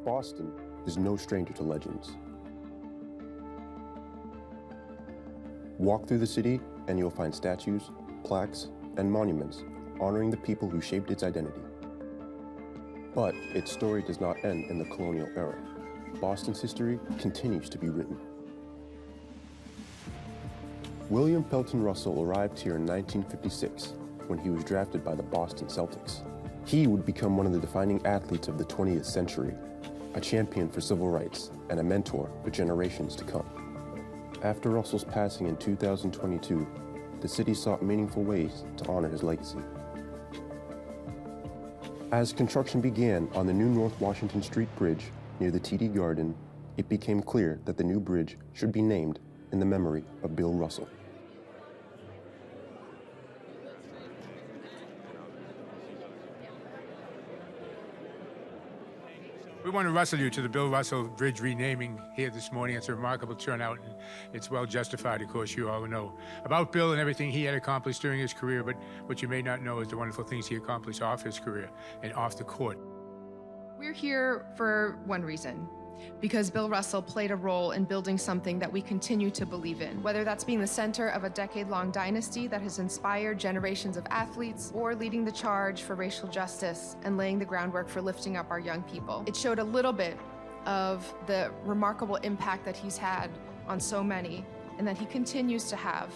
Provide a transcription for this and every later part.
Boston is no stranger to legends. Walk through the city and you'll find statues, plaques, and monuments honoring the people who shaped its identity. But its story does not end in the colonial era. Boston's history continues to be written. William Felton Russell arrived here in 1956 when he was drafted by the Boston Celtics. He would become one of the defining athletes of the 20th century, a champion for civil rights and a mentor for generations to come. After Russell's passing in 2022, the city sought meaningful ways to honor his legacy. As construction began on the new North Washington Street Bridge near the TD Garden, it became clear that the new bridge should be named in the memory of Bill Russell. We want to wrestle you to the Bill Russell Bridge renaming here this morning. It's a remarkable turnout, and it's well justified, of course, you all know about Bill and everything he had accomplished during his career, but what you may not know is the wonderful things he accomplished off his career and off the court. We're here for one reason, because Bill Russell played a role in building something that we continue to believe in, whether that's being the center of a decade-long dynasty that has inspired generations of athletes, or leading the charge for racial justice and laying the groundwork for lifting up our young people. It showed a little bit of the remarkable impact that he's had on so many, and that he continues to have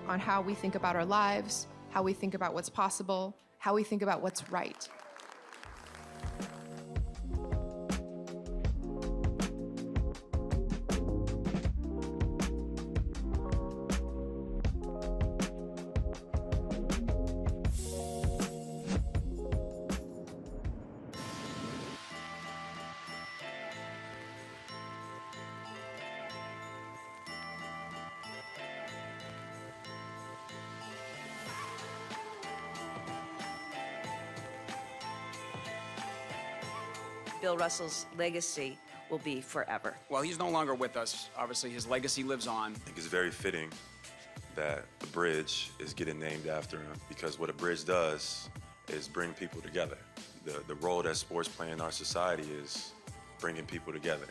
on how we think about our lives, how we think about what's possible, how we think about what's right. Bill Russell's legacy will be forever. Well, he's no longer with us. Obviously, his legacy lives on. I think it's very fitting that the bridge is getting named after him, because what a bridge does is bring people together. The role that sports play in our society is bringing people together.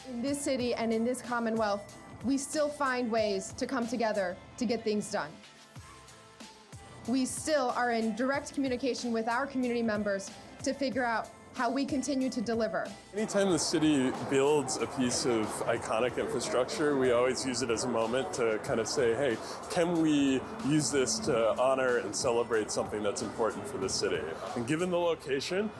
In this city and in this Commonwealth, we still find ways to come together to get things done. We still are in direct communication with our community members to figure out how we continue to deliver. Anytime the city builds a piece of iconic infrastructure, we always use it as a moment to kind of say, hey, can we use this to honor and celebrate something that's important for the city? And given the location,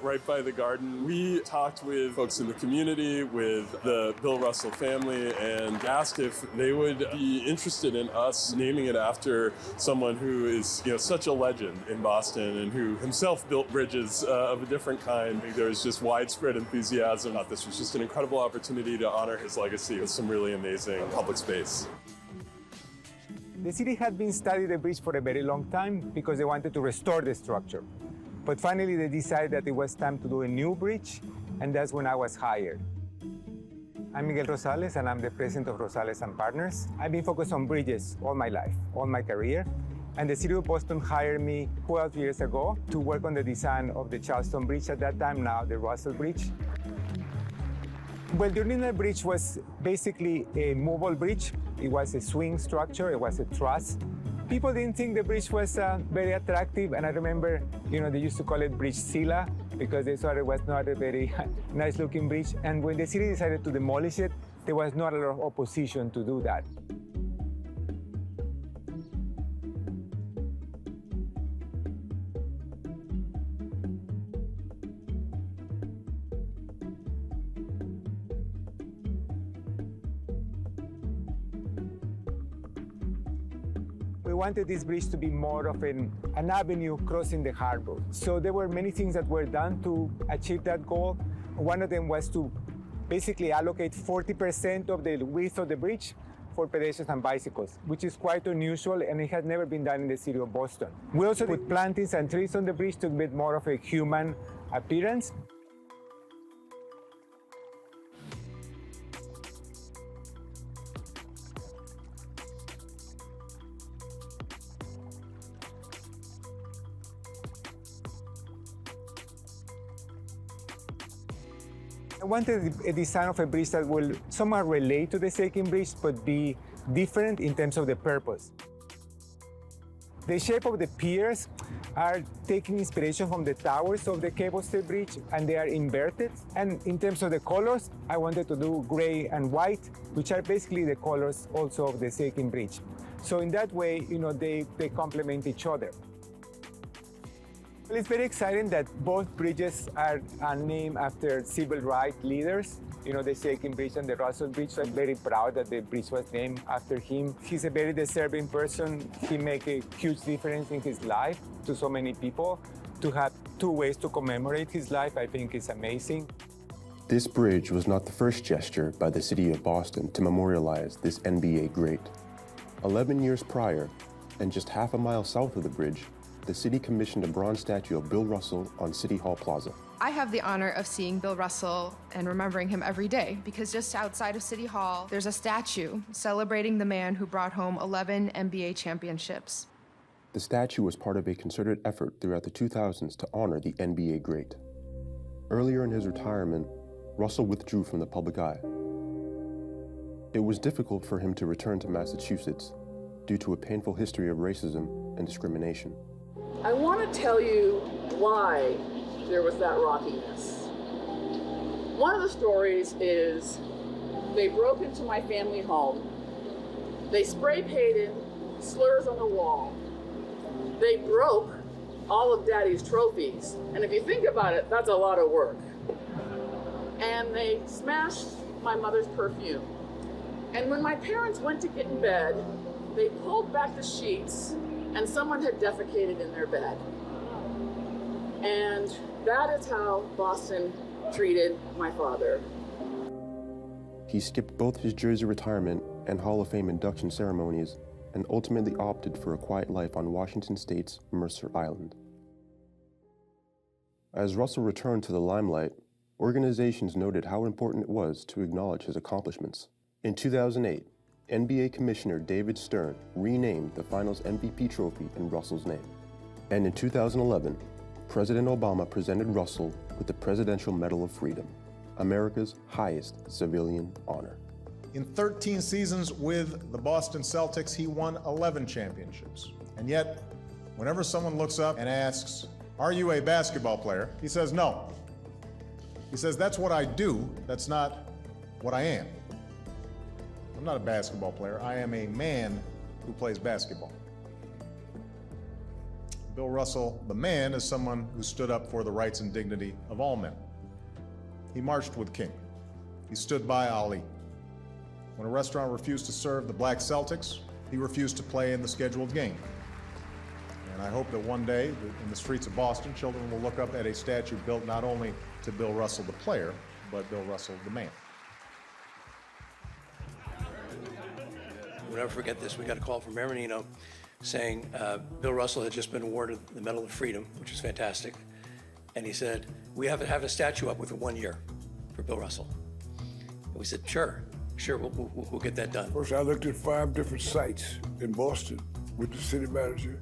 right by the garden, we talked with folks in the community, with the Bill Russell family, and asked if they would be interested in us naming it after someone who is, such a legend in Boston and who himself built bridges of a different kind. There was just widespread enthusiasm. This was just an incredible opportunity to honor his legacy with some really amazing public space. The city had been studying the bridge for a very long time because they wanted to restore the structure. But finally, they decided that it was time to do a new bridge, and that's when I was hired. I'm Miguel Rosales, and I'm the president of Rosales & Partners. I've been focused on bridges all my life, all my career. And the city of Boston hired me 12 years ago to work on the design of the Charlestown Bridge at that time, now the Russell Bridge. Well, the original bridge was basically a movable bridge. It was a swing structure, it was a truss. People didn't think the bridge was very attractive, and I remember, they used to call it Bridge Sila because they thought it was not a very nice-looking bridge. And when the city decided to demolish it, there was not a lot of opposition to do that. We wanted this bridge to be more of an avenue crossing the harbor. So there were many things that were done to achieve that goal. One of them was to basically allocate 40% of the width of the bridge for pedestrians and bicycles, which is quite unusual, and it has never been done in the city of Boston. We also put plantings and trees on the bridge to give it more of a human appearance. I wanted a design of a bridge that will somehow relate to the second bridge, but be different in terms of the purpose. The shape of the piers are taking inspiration from the towers of the cable stay bridge, and they are inverted. And in terms of the colors, I wanted to do gray and white, which are basically the colors also of the second bridge. So in that way, they complement each other. Well, it's very exciting that both bridges are named after civil rights leaders. The second bridge and the Russell Bridge. So I'm very proud that the bridge was named after him. He's a very deserving person. He made a huge difference in his life to so many people. To have 2 ways to commemorate his life, I think is amazing. This bridge was not the first gesture by the city of Boston to memorialize this NBA great. 11 years prior, and just half a mile south of the bridge, the city commissioned a bronze statue of Bill Russell on City Hall Plaza. I have the honor of seeing Bill Russell and remembering him every day because just outside of City Hall, there's a statue celebrating the man who brought home 11 NBA championships. The statue was part of a concerted effort throughout the 2000s to honor the NBA great. Earlier in his retirement, Russell withdrew from the public eye. It was difficult for him to return to Massachusetts due to a painful history of racism and discrimination. I want to tell you why there was that rockiness. One of the stories is they broke into my family home. They spray painted slurs on the wall. They broke all of Daddy's trophies. And if you think about it, that's a lot of work. And they smashed my mother's perfume. And when my parents went to get in bed, they pulled back the sheets and someone had defecated in their bed. And that is how Boston treated my father. He skipped both his Jersey retirement and Hall of Fame induction ceremonies and ultimately opted for a quiet life on Washington State's Mercer Island. As Russell returned to the limelight, organizations noted how important it was to acknowledge his accomplishments. In 2008, NBA Commissioner David Stern renamed the Finals MVP trophy in Russell's name. And in 2011, President Obama presented Russell with the Presidential Medal of Freedom, America's highest civilian honor. In 13 seasons with the Boston Celtics, he won 11 championships. And yet, whenever someone looks up and asks, "Are you a basketball player?" he says, "No." He says, "That's what I do, that's not what I am. I'm not a basketball player, I am a man who plays basketball." Bill Russell, the man, is someone who stood up for the rights and dignity of all men. He marched with King. He stood by Ali. When a restaurant refused to serve the black Celtics, he refused to play in the scheduled game. And I hope that one day, in the streets of Boston, children will look up at a statue built not only to Bill Russell, the player, but Bill Russell, the man. We'll never forget this. We got a call from Mayor Menino saying Bill Russell had just been awarded the Medal of Freedom, which is fantastic. And he said, "We have to have a statue up within 1 year for Bill Russell." And we said, sure, we'll get that done. First, I looked at 5 different sites in Boston with the city manager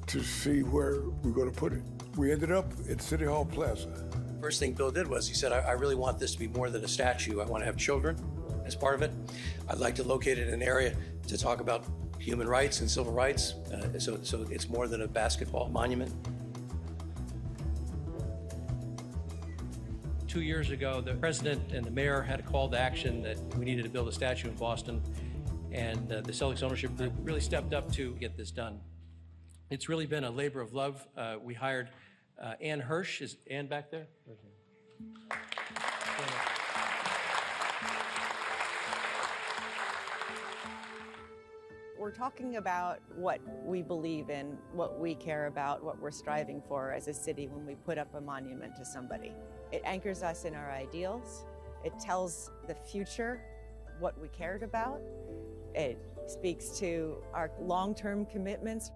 to see where we're going to put it. We ended up at City Hall Plaza. First thing Bill did was he said, I really want this to be more than a statue. I want to have children as part of it. I'd like to locate it in an area to talk about human rights and civil rights, so it's more than a basketball monument. 2 years ago, the president and the mayor had a call to action that we needed to build a statue in Boston, and the Celtics ownership group really stepped up to get this done. It's really been a labor of love. We hired Ann Hirsch. Is Ann back there? We're talking about what we believe in, what we care about, what we're striving for as a city when we put up a monument to somebody. It anchors us in our ideals. It tells the future what we cared about. It speaks to our long-term commitments.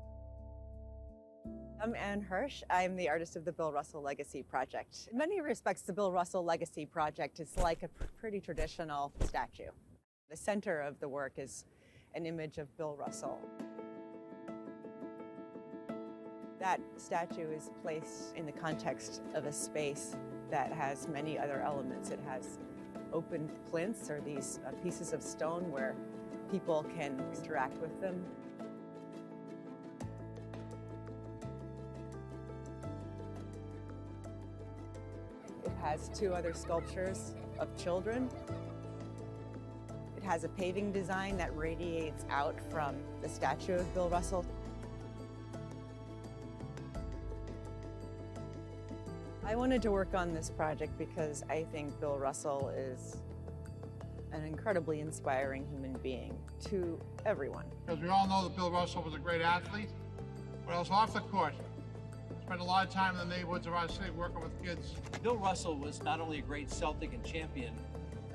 I'm Ann Hirsch. I'm the artist of the Bill Russell Legacy Project. In many respects, the Bill Russell Legacy Project is like a pretty traditional statue. The center of the work is an image of Bill Russell. That statue is placed in the context of a space that has many other elements. It has open plinths, or these pieces of stone where people can interact with them. It has two other sculptures of children. It has a paving design that radiates out from the statue of Bill Russell. I wanted to work on this project because I think Bill Russell is an incredibly inspiring human being to everyone. Because we all know that Bill Russell was a great athlete, but also off the court. Spent a lot of time in the neighborhoods of our city working with kids. Bill Russell was not only a great Celtic and champion,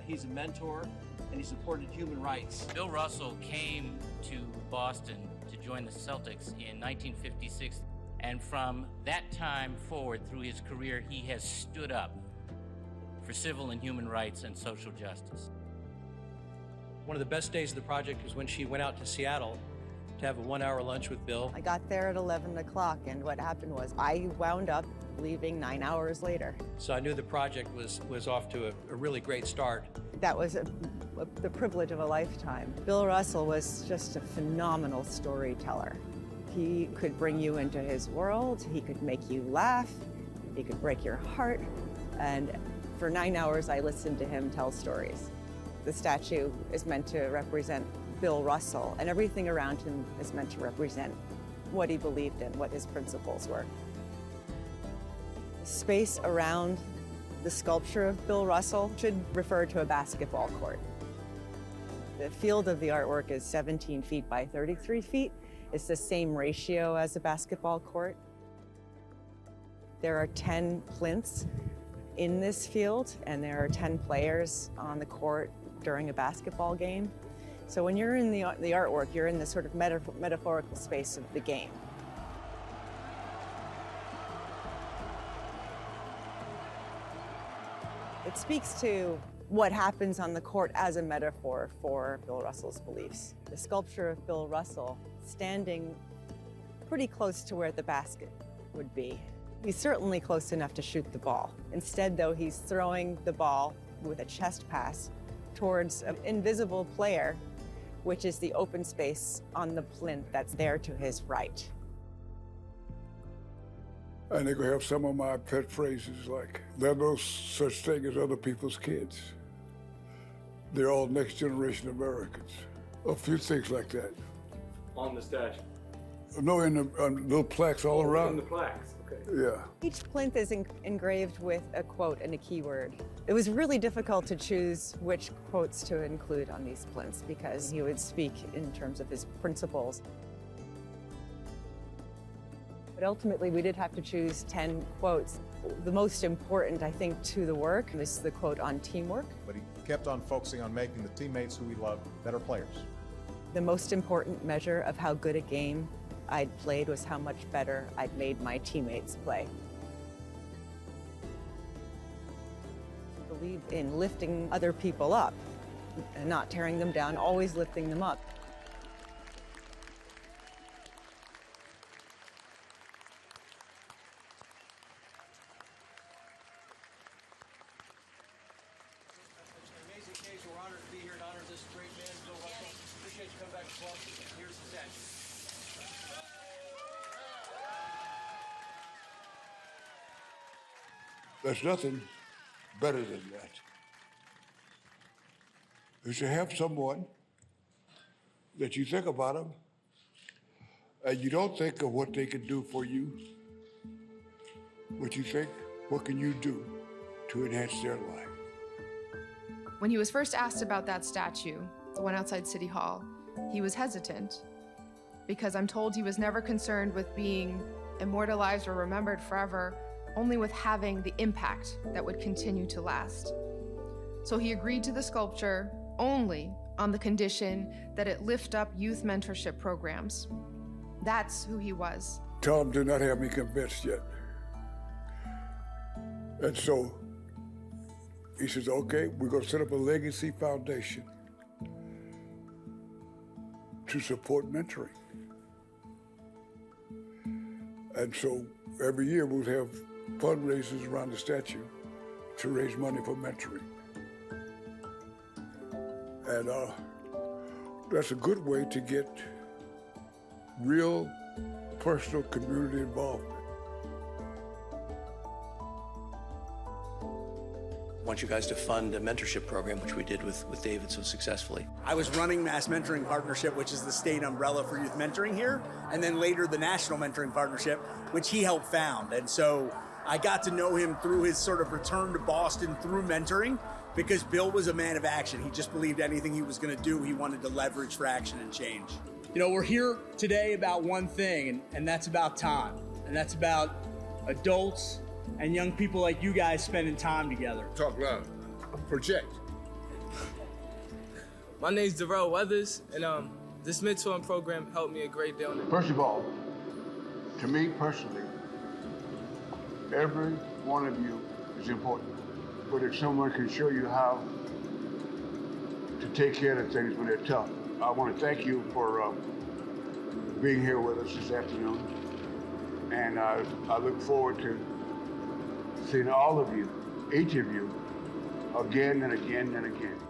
he's a mentor, and he supported human rights. Bill Russell came to Boston to join the Celtics in 1956, and from that time forward through his career, he has stood up for civil and human rights and social justice. One of the best days of the project was when she went out to Seattle to have a 1-hour lunch with Bill. I got there at 11 o'clock, and what happened was I wound up leaving 9 hours later. So I knew the project was off to a really great start. That was the privilege of a lifetime. Bill Russell was just a phenomenal storyteller. He could bring you into his world, he could make you laugh, he could break your heart, and for 9 hours I listened to him tell stories. The statue is meant to represent Bill Russell, and everything around him is meant to represent what he believed in, what his principles were. The space around the sculpture of Bill Russell should refer to a basketball court. The field of the artwork is 17 feet by 33 feet. It's the same ratio as a basketball court. There are 10 plinths in this field, and there are 10 players on the court during a basketball game. So when you're in the artwork, you're in the sort of metaphorical space of the game. It speaks to what happens on the court as a metaphor for Bill Russell's beliefs. The sculpture of Bill Russell standing pretty close to where the basket would be. He's certainly close enough to shoot the ball. Instead, though, he's throwing the ball with a chest pass towards an invisible player, which is the open space on the plinth that's there to his right. And they're gonna have some of my pet phrases like, there's no such thing as other people's kids. They're all next generation Americans. A few things like that. On the statue? No, in the little plaques all around. In the plaques, okay. Yeah. Each plinth is engraved with a quote and a keyword. It was really difficult to choose which quotes to include on these plinths because he would speak in terms of his principles. But ultimately, we did have to choose 10 quotes. The most important, I think, to the work is the quote on teamwork. But he kept on focusing on making the teammates who he loved better players. The most important measure of how good a game I'd played was how much better I'd made my teammates play. I believe in lifting other people up and not tearing them down, always lifting them up. There's nothing better than that. Is to have someone that you think about them and you don't think of what they can do for you, but you think, what can you do to enhance their life? When he was first asked about that statue, the one outside City Hall, he was hesitant because I'm told he was never concerned with being immortalized or remembered forever, only with having the impact that would continue to last. So he agreed to the sculpture only on the condition that it lift up youth mentorship programs. That's who he was. Tom did not have me convinced yet. And so he says, okay, we're gonna set up a legacy foundation to support mentoring. And so every year we'll have fundraisers around the statue to raise money for mentoring. And that's a good way to get real personal community involvement. I want you guys to fund a mentorship program, which we did with David so successfully. I was running Mass Mentoring Partnership, which is the state umbrella for youth mentoring here, and then later the National Mentoring Partnership, which he helped found. And so I got to know him through his sort of return to Boston through mentoring, because Bill was a man of action. He just believed anything he was going to do, he wanted to leverage for action and change. You know, we're here today about one thing, and that's about time. And that's about adults and young people like you guys spending time together. Talk loud. Project. My name's Darrell Weathers, and this mentoring program helped me a great deal. First of all, to me personally, every one of you is important. But if someone can show you how to take care of things when they're tough, I want to thank you for being here with us this afternoon. And I look forward to seeing all of you, each of you, again and again and again.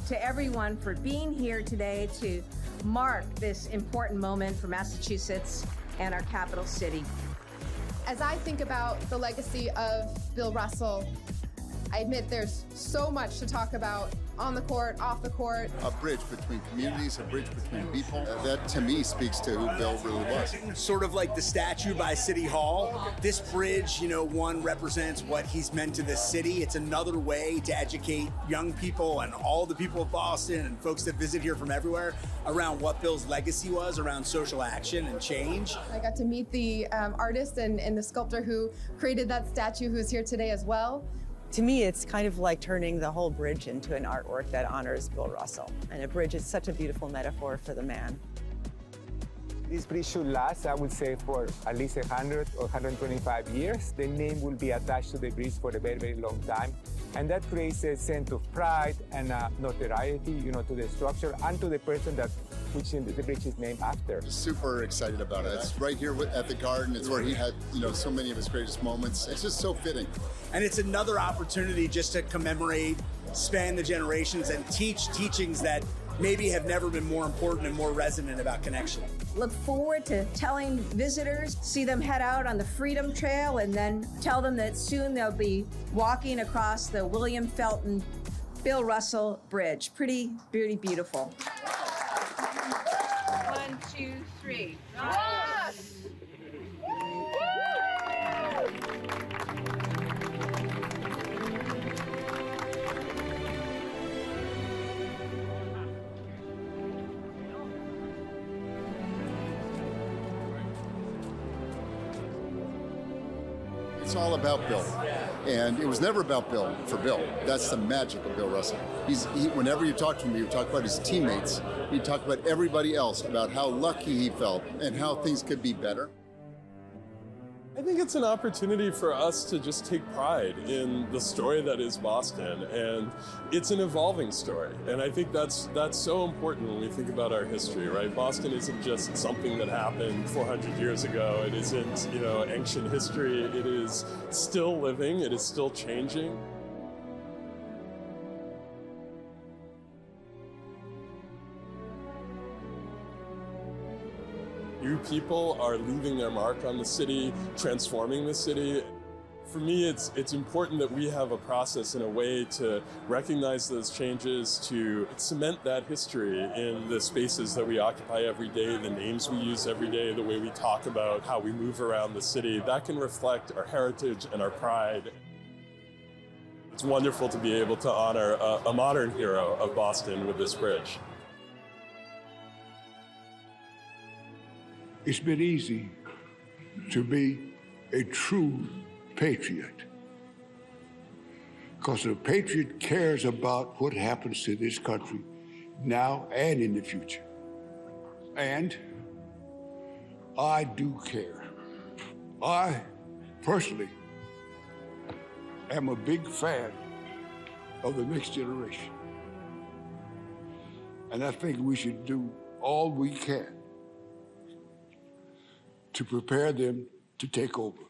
To everyone for being here today to mark this important moment for Massachusetts and our capital city. As I think about the legacy of Bill Russell, I admit there's so much to talk about on the court, off the court. A bridge between communities, a bridge between people. That, to me, speaks to who Bill really was. Sort of like the statue by City Hall. This bridge, you know, one represents what he's meant to this city. It's another way to educate young people and all the people of Boston and folks that visit here from everywhere around what Bill's legacy was around social action and change. I got to meet the artist and the sculptor who created that statue, who's here today as well. To me, it's kind of like turning the whole bridge into an artwork that honors Bill Russell. And a bridge is such a beautiful metaphor for the man. This bridge should last, I would say, for at least 100 or 125 years. The name will be attached to the bridge for a very, very long time. And that creates a sense of pride and notoriety, you know, to the structure and to the person that which the bridge is named after. Super excited about it. It's right here at the Garden. It's where he had, you know, so many of his greatest moments. It's just so fitting. And it's another opportunity just to commemorate, span the generations, and teach teachings that maybe have never been more important and more resonant about connection. Look forward to telling visitors, see them head out on the Freedom Trail, and then tell them that soon they'll be walking across the William Felton Bill Russell Bridge. Pretty beautiful. 1, 2, 3. It's all about Bill. And it was never about Bill for Bill. That's the magic of Bill Russell. Whenever you talk to him, you talk about his teammates. You talk about everybody else, about how lucky he felt and how things could be better. I think it's an opportunity for us to just take pride in the story that is Boston, and it's an evolving story. And I think that's so important when we think about our history, right? Boston isn't just something that happened 400 years ago. It isn't, you know, ancient history. It is still living. It is still changing. New people are leaving their mark on the city, transforming the city. For me, it's important that we have a process and a way to recognize those changes, to cement that history in the spaces that we occupy every day, the names we use every day, the way we talk about how we move around the city. That can reflect our heritage and our pride. It's wonderful to be able to honor a modern hero of Boston with this bridge. It's been easy to be a true patriot. Because a patriot cares about what happens to this country now and in the future. And I do care. I personally am a big fan of the next generation. And I think we should do all we can to prepare them to take over.